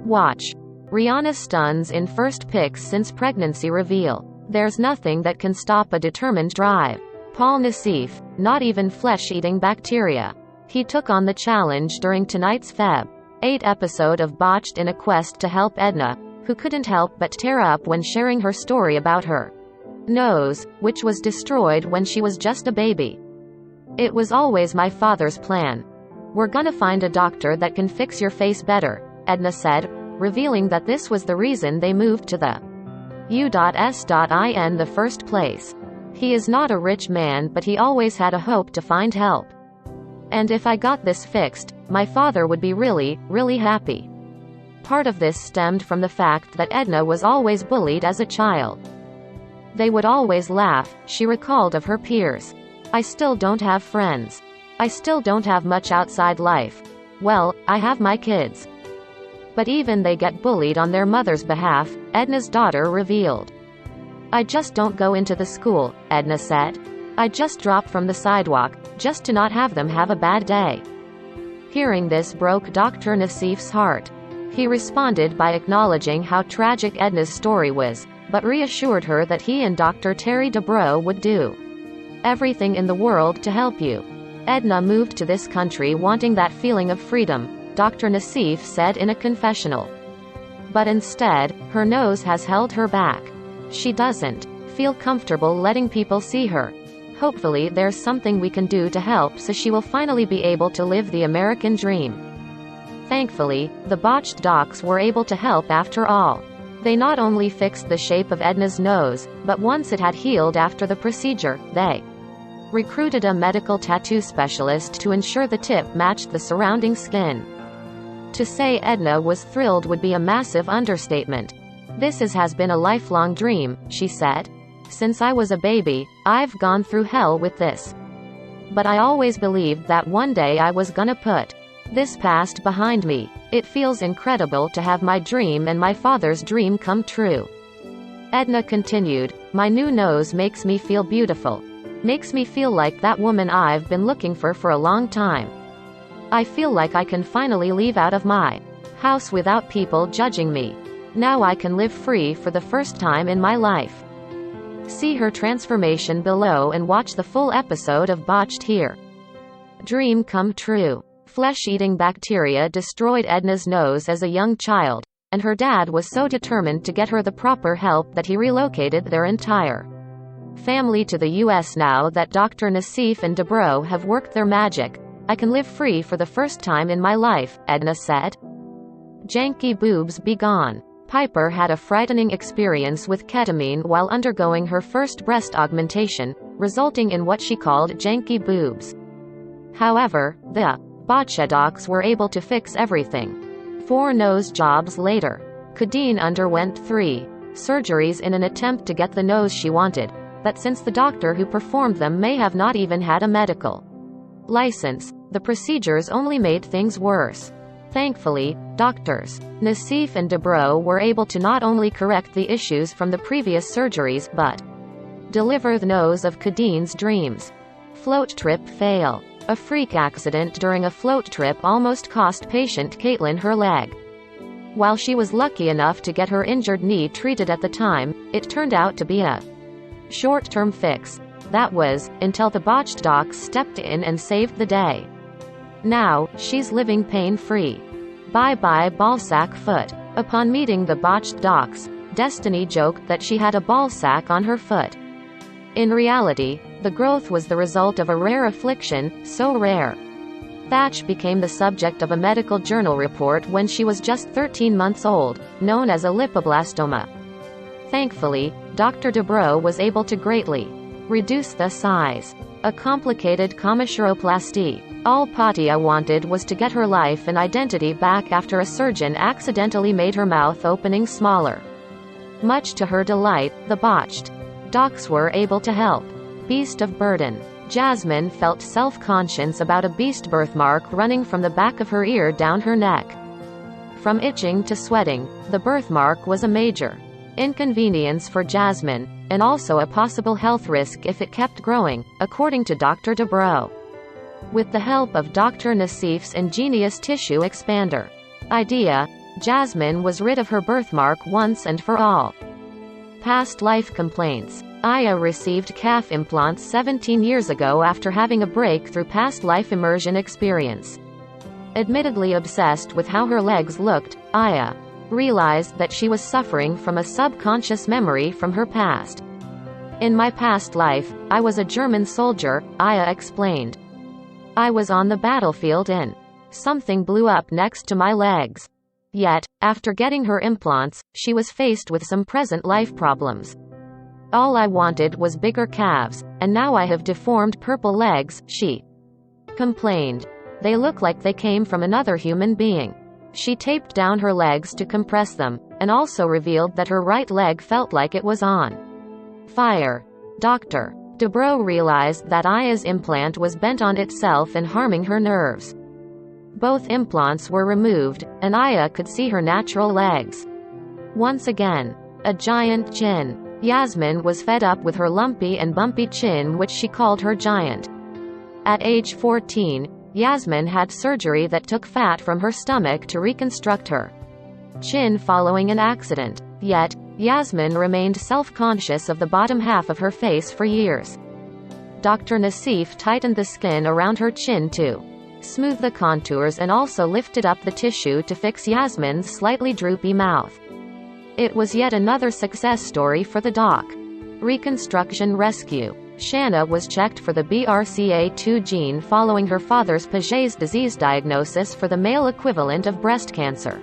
Watch. Rihanna stuns in first pics since pregnancy reveal. There's nothing that can stop a determined drive. Paul Nassif, not even flesh-eating bacteria. He took on the challenge during tonight's Feb. 8 episode of Botched in a quest to help Edna, who couldn't help but tear up when sharing her story about her nose, which was destroyed when she was just a baby. "It was always my father's plan. We're gonna find a doctor that can fix your face better," Edna said, revealing that this was the reason they moved to the U.S.in the first place. "He is not a rich man, but he always had a hope to find help. And if I got this fixed, my father would be really, really happy." Part of this stemmed from the fact that Edna was always bullied as a child. "They would always laugh," she recalled of her peers. "I still don't have friends. I still don't have much outside life. Well, I have my kids. But even they get bullied on their mother's behalf," Edna's daughter revealed. "I just don't go into the school," Edna said. "I just drop from the sidewalk, just to not have them have a bad day." Hearing this broke Dr. Nassif's heart. He responded by acknowledging how tragic Edna's story was, but reassured her that he and Dr. Terry Dubrow would do everything in the world to help you. "Edna moved to this country wanting that feeling of freedom," Dr. Nassif said in a confessional. "But instead, her nose has held her back. She doesn't feel comfortable letting people see her. Hopefully there's something we can do to help so she will finally be able to live the American dream." Thankfully, the Botched docs were able to help after all. They not only fixed the shape of Edna's nose, but once it had healed after the procedure, they recruited a medical tattoo specialist to ensure the tip matched the surrounding skin. To say Edna was thrilled would be a massive understatement. Has been a lifelong dream," she said. "Since I was a baby, I've gone through hell with this. But I always believed that one day I was gonna put this past behind me. It feels incredible to have my dream and my father's dream come true." Edna continued, "My new nose makes me feel beautiful. Makes me feel like that woman I've been looking for a long time. I feel like I can finally leave out of my house without people judging me. Now I can live free for the first time in my life." See her transformation below and watch the full episode of Botched here. Dream come true. Flesh-eating bacteria destroyed Edna's nose as a young child, and her dad was so determined to get her the proper help that he relocated their entire family to the U.S. Now that Dr. Nassif and Dubrow have worked their magic, I can live free for the first time in my life, Edna said. Janky Boobs Gone. Piper had a frightening experience with ketamine while undergoing her first breast augmentation, resulting in what she called janky boobs. However, the Botched docs were able to fix everything. 4 nose jobs later, Kadeen underwent 3 surgeries in an attempt to get the nose she wanted, but since the doctor who performed them may have not even had a medical license, the procedures only made things worse. Thankfully, Drs. Nassif and Dubrow were able to not only correct the issues from the previous surgeries but deliver the nose of Kadeen's dreams. Float trip fail. A freak accident during a float trip almost cost patient Caitlin her leg. While she was lucky enough to get her injured knee treated at the time, it turned out to be a short-term fix. That was, until the Botched docs stepped in and saved the day. Now, she's living pain-free. Bye-bye ballsack foot. Upon meeting the Botched docs, Destiny joked that she had a ballsack on her foot. In reality, the growth was the result of a rare affliction, so rare. Thatch became the subject of a medical journal report when she was just 13 months old, known as a lipoblastoma. Thankfully, Dr. Dubrow was able to greatly reduce the size. A complicated commissuroplasty. All Patia wanted was to get her life and identity back after a surgeon accidentally made her mouth opening smaller. Much to her delight, the Botched docs were able to help. Beast of burden. Jasmine felt self-conscious about a beast birthmark running from the back of her ear down her neck. From itching to sweating, the birthmark was a major inconvenience for Jasmine, and also a possible health risk if it kept growing, according to Dr. Dubrow. With the help of Dr. Nassif's ingenious tissue expander idea, Jasmine was rid of her birthmark once and for all. Past life complaints. Aya received calf implants 17 years ago after having a breakthrough past life immersion experience. Admittedly obsessed with how her legs looked, Aya realized that she was suffering from a subconscious memory from her past. In my past life, I was a German soldier, Aya explained. I was on the battlefield and something blew up next to my legs. Yet, after getting her implants, she was faced with some present life problems. All I wanted was bigger calves, and now I have deformed purple legs, she complained. They look like they came from another human being. She taped down her legs to compress them, and also revealed that her right leg felt like it was on fire. Dr. Dubrow realized that Aya's implant was bent on itself and harming her nerves. Both implants were removed, and Aya could see her natural legs. Once again, a giant chin. Yasmin was fed up with her lumpy and bumpy chin, which she called her giant. At age 14, Yasmin had surgery that took fat from her stomach to reconstruct her chin following an accident. Yet, Yasmin remained self-conscious of the bottom half of her face for years. Dr. Nassif tightened the skin around her chin to smooth the contours and also lifted up the tissue to fix Yasmin's slightly droopy mouth. It was yet another success story for the doc. Reconstruction rescue. Shanna was checked for the BRCA2 gene following her father's Paget's disease diagnosis for the male equivalent of breast cancer.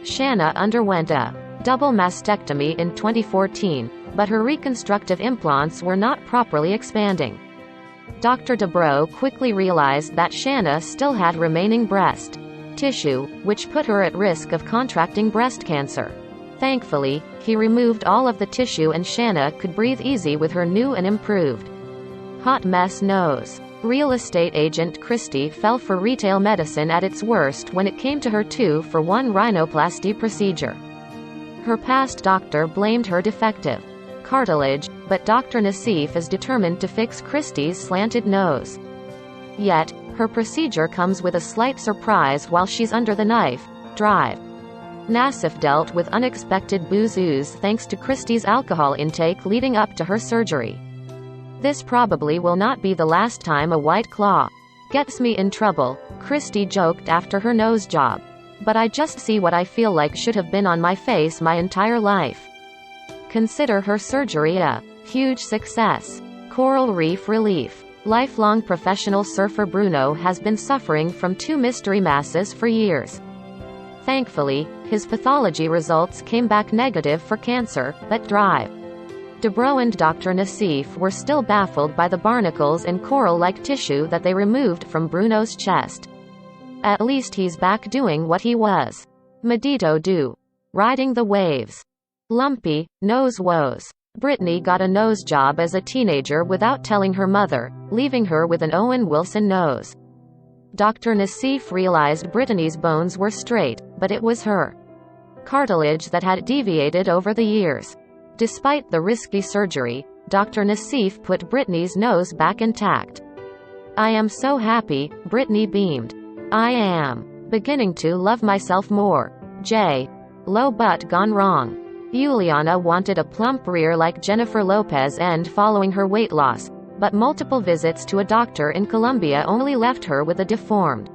Shanna underwent a double mastectomy in 2014, but her reconstructive implants were not properly expanding. Dr. Dubrow quickly realized that Shanna still had remaining breast tissue, which put her at risk of contracting breast cancer. Thankfully, he removed all of the tissue and Shanna could breathe easy with her new and improved hot mess nose. Real estate agent Christy fell for retail medicine at its worst when it came to her 2-for-1 rhinoplasty procedure. Her past doctor blamed her defective cartilage, but Dr. Nassif is determined to fix Christy's slanted nose. Yet, her procedure comes with a slight surprise while she's under the knife. Drive. Nassif dealt with unexpected booze ooze thanks to Christy's alcohol intake leading up to her surgery. This probably will not be the last time a white claw gets me in trouble, Christy joked after her nose job. But I just see what I feel like should have been on my face my entire life. Consider her surgery a huge success. Coral reef relief. Lifelong professional surfer Bruno has been suffering from 2 mystery masses for years. Thankfully, his pathology results came back negative for cancer, but Drive. Dubrow and Dr. Nassif were still baffled by the barnacles and coral-like tissue that they removed from Bruno's chest. At least he's back doing what he was. Medito do. Riding the waves. Lumpy, nose woes. Brittany got a nose job as a teenager without telling her mother, leaving her with an Owen Wilson nose. Dr. Nassif realized Brittany's bones were straight, but it was her cartilage that had deviated over the years. Despite the risky surgery, Dr. Nassif put Brittany's nose back intact. I am so happy, Brittany beamed. I am beginning to love myself more. Low butt gone wrong. Juliana wanted a plump rear like Jennifer Lopez and following her weight loss, but multiple visits to a doctor in Colombia only left her with a deformed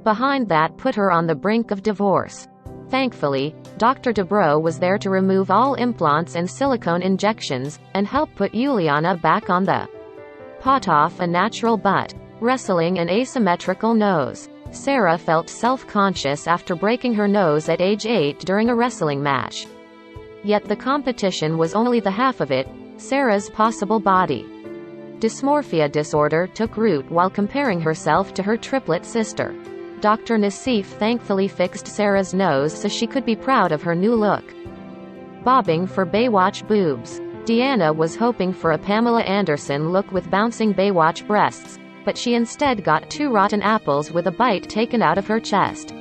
behind that put her on the brink of divorce. Thankfully, Dr. Dubrow was there to remove all implants and silicone injections, and help put Juliana back on the pot off a natural butt, wrestling an asymmetrical nose. Sarah felt self-conscious after breaking her nose at age 8 during a wrestling match. Yet the competition was only the half of it. Sarah's possible body dysmorphia disorder took root while comparing herself to her triplet sister. Dr. Nassif thankfully fixed Sarah's nose so she could be proud of her new look. Bobbing for Baywatch boobs. Deanna was hoping for a Pamela Anderson look with bouncing Baywatch breasts, but she instead got 2 rotten apples with a bite taken out of her chest.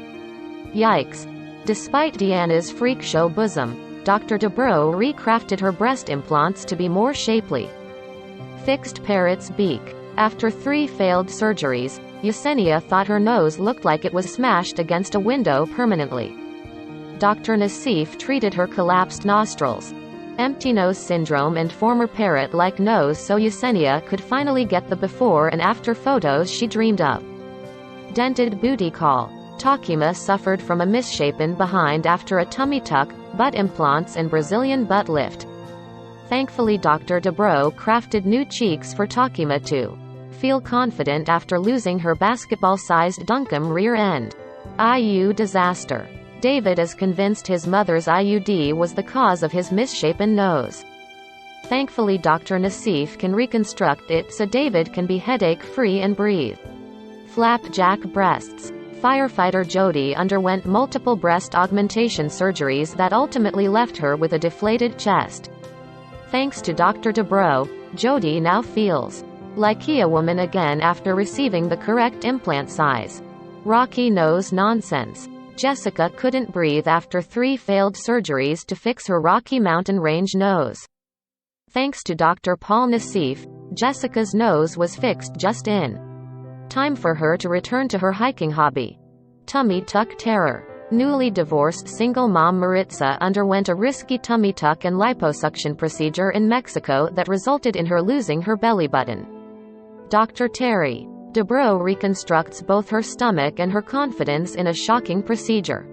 Yikes. Despite Deanna's freak show bosom, Dr. Dubrow recrafted her breast implants to be more shapely. Fixed parrot's beak. After 3 failed surgeries, Yesenia thought her nose looked like it was smashed against a window permanently. Dr. Nassif treated her collapsed nostrils, empty nose syndrome and former parrot-like nose so Yesenia could finally get the before and after photos she dreamed of. Dented booty call. Takima suffered from a misshapen behind after a tummy tuck, butt implants and Brazilian butt lift. Thankfully Dr. Dubrow crafted new cheeks for Takima to feel confident after losing her basketball-sized Dunkum rear end. IU disaster. David is convinced his mother's IUD was the cause of his misshapen nose. Thankfully Dr. Nassif can reconstruct it so David can be headache-free and breathe. Flapjack breasts. Firefighter Jody underwent multiple breast augmentation surgeries that ultimately left her with a deflated chest. Thanks to Dr. Dubrow, Jody now feels like a woman again after receiving the correct implant size. Rocky nose nonsense. Jessica couldn't breathe after 3 failed surgeries to fix her Rocky Mountain Range nose. Thanks to Dr. Paul Nassif, Jessica's nose was fixed just in time for her to return to her hiking hobby. Tummy tuck terror. Newly divorced single mom Maritza underwent a risky tummy tuck and liposuction procedure in Mexico that resulted in her losing her belly button. Dr. Terry Dubrow reconstructs both her stomach and her confidence in a shocking procedure.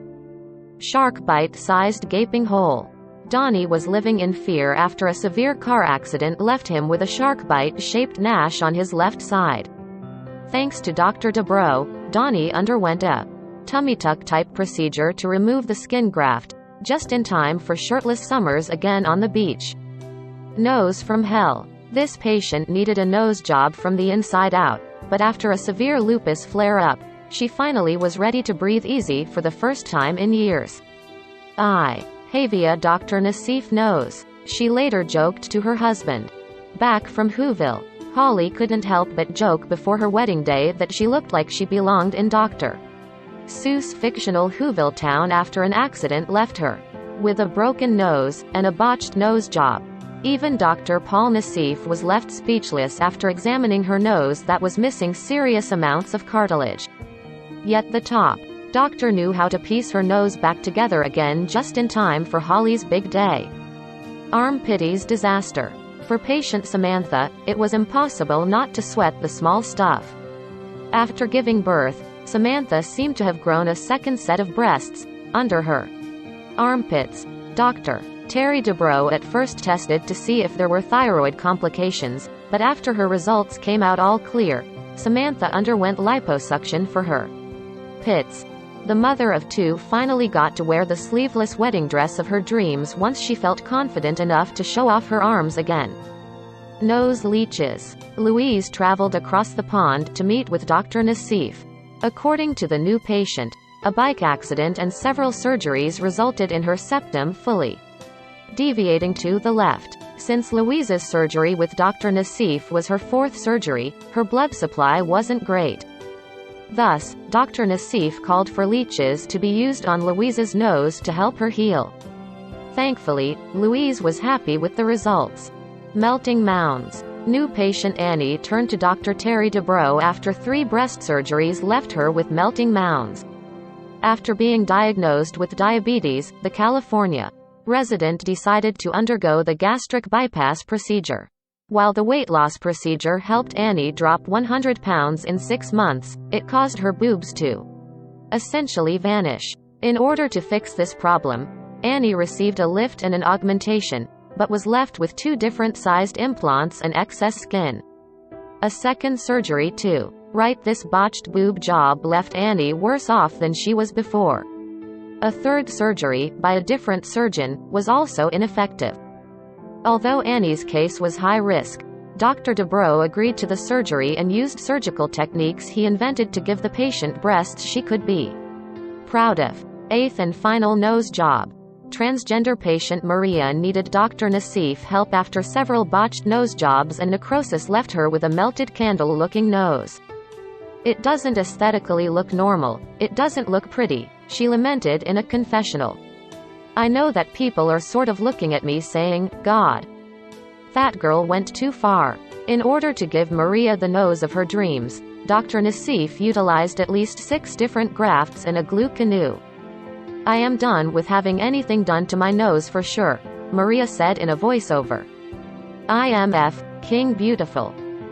Shark bite-sized gaping hole. Donnie was living in fear after a severe car accident left him with a shark bite-shaped gash on his left side. Thanks to Dr. Dubrow, Donnie underwent a tummy tuck type procedure to remove the skin graft, just in time for shirtless summers again on the beach. Nose from hell. This patient needed a nose job from the inside out, but after a severe lupus flare-up, she finally was ready to breathe easy for the first time in years. Havia Dr. Nassif knows. She later joked to her husband. Back from Whoville, Holly couldn't help but joke before her wedding day that she looked like she belonged in Dr. Seuss' fictional Whoville town after an accident left her with a broken nose and a botched nose job. Even Dr. Paul Nassif was left speechless after examining her nose that was missing serious amounts of cartilage. Yet the top doctor knew how to piece her nose back together again just in time for Holly's big day. Armpitties disaster. For patient Samantha, it was impossible not to sweat the small stuff. After giving birth, Samantha seemed to have grown a second set of breasts under her armpits. Dr. Terry Dubrow at first tested to see if there were thyroid complications, but after her results came out all clear, Samantha underwent liposuction for her pits. The mother of 2 finally got to wear the sleeveless wedding dress of her dreams once she felt confident enough to show off her arms again. Nose leeches. Louise traveled across the pond to meet with Dr. Nassif. According to the new patient, a bike accident and several surgeries resulted in her septum fully deviating to the left. Since Louise's surgery with Dr. Nassif was her 4th surgery, her blood supply wasn't great. Thus, Dr. Nassif called for leeches to be used on Louise's nose to help her heal. Thankfully, Louise was happy with the results. Melting mounds. New patient Annie turned to Dr. Terry Dubrow after 3 breast surgeries left her with melting mounds. After being diagnosed with diabetes, the California resident decided to undergo the gastric bypass procedure. While the weight loss procedure helped Annie drop 100 pounds in 6 months, it caused her boobs to essentially vanish. In order to fix this problem, Annie received a lift and an augmentation, but was left with 2 different sized implants and excess skin. A second surgery to right this botched boob job left Annie worse off than she was before. A third surgery, by a different surgeon, was also ineffective. Although Annie's case was high risk, Dr. Dubrow agreed to the surgery and used surgical techniques he invented to give the patient breasts she could be proud of. 8th and final nose job. Transgender patient Maria needed Dr. Nassif help after several botched nose jobs and necrosis left her with a melted candle-looking nose. It doesn't aesthetically look normal, it doesn't look pretty, she lamented in a confessional. I know that people are sort of looking at me saying, God, that girl went too far. In order to give Maria the nose of her dreams, Dr. Nassif utilized at least 6 different grafts and a glue canoe. I am done with having anything done to my nose for sure, Maria said in a voiceover. IMF, King Beautiful.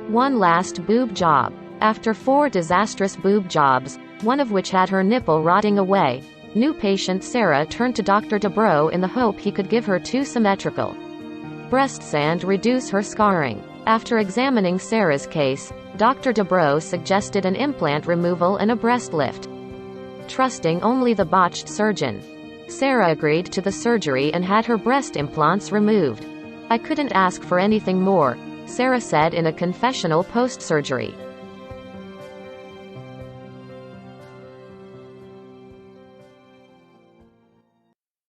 One last boob job. After 4 disastrous boob jobs, one of which had her nipple rotting away, new patient Sarah turned to Dr. Dubrow in the hope he could give her 2 symmetrical breasts and reduce her scarring. After examining Sarah's case, Dr. Dubrow suggested an implant removal and a breast lift. Trusting only the botched surgeon, Sarah agreed to the surgery and had her breast implants removed. I couldn't ask for anything more, Sarah said in a confessional post-surgery.